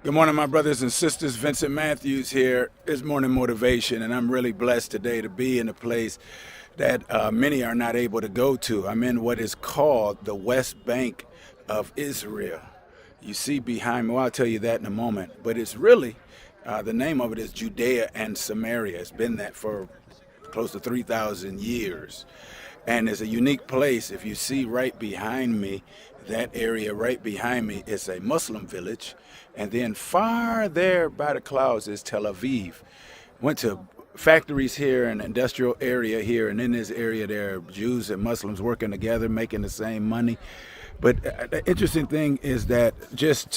Good morning, my brothers and sisters. Vincent Mathews here. It's Morning Motivation, and I'm really blessed today to be in a place that many are not able to go to. I'm in what is called the West Bank of Israel. You see behind me, well, I'll tell you that in a moment, but it's really, the name of it is Judea and Samaria. It's been that for close to 3,000 years. And it's a unique place. If you see right behind me, that area right behind me is a Muslim village. And then far there by the clouds is Tel Aviv. Went to factories here and industrial area here, and in this area there are Jews and Muslims working together, making the same money. But the interesting thing is that just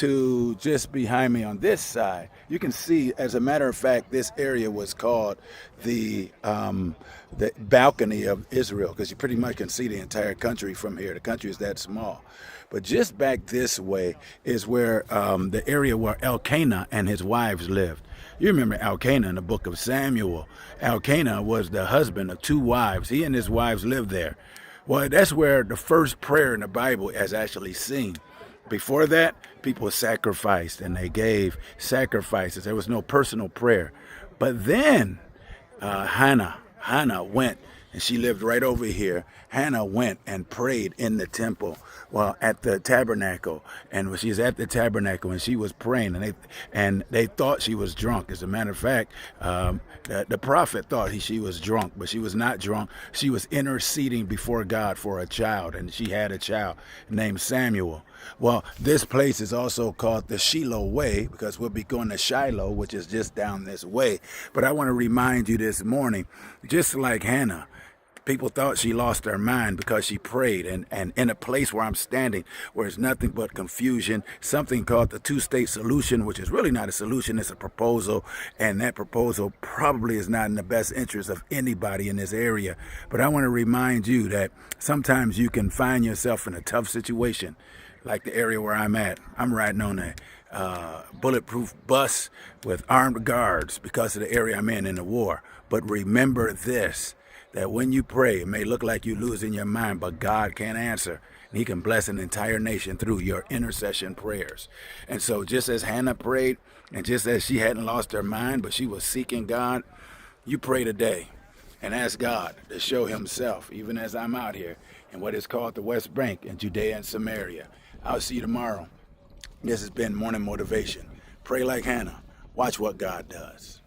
behind me on this side, you can see, as a matter of fact, this area was called the balcony of Israel, because you pretty much can see the entire country from here. The country is that small. But just back this way is where the area where Elkanah and his wives lived. You remember Elkanah in the book of Samuel. Elkanah was the husband of two wives. He and his wives lived there. Well, that's where the first prayer in the Bible is actually seen. Before that, people sacrificed and they gave sacrifices. There was no personal prayer. But then Hannah went, and she lived right over here. Hannah went and prayed in the temple, well, at the tabernacle. And when she was at the tabernacle and she was praying, and they thought she was drunk. As a matter of fact, the prophet thought she was drunk, but she was not drunk. She was interceding before God for a child, and she had a child named Samuel. Well, this place is also called the Shiloh Way, because we'll be going to Shiloh, which is just down this way. But I want to remind you this morning, just like Hannah, people thought she lost her mind because she prayed. And in a place where I'm standing, where it's nothing but confusion, something called the two-state solution, which is really not a solution, it's a proposal. And that proposal probably is not in the best interest of anybody in this area. But I want to remind you that sometimes you can find yourself in a tough situation, like the area where I'm at. I'm riding on a bulletproof bus with armed guards because of the area I'm in the war. But remember this, that when you pray, it may look like you're losing your mind, but God can answer. And he can bless an entire nation through your intercession prayers. And so just as Hannah prayed, and just as she hadn't lost her mind, but she was seeking God, you pray today and ask God to show himself, even as I'm out here in what is called the West Bank in Judea and Samaria. I'll see you tomorrow. This has been Morning Motivation. Pray like Hannah. Watch what God does.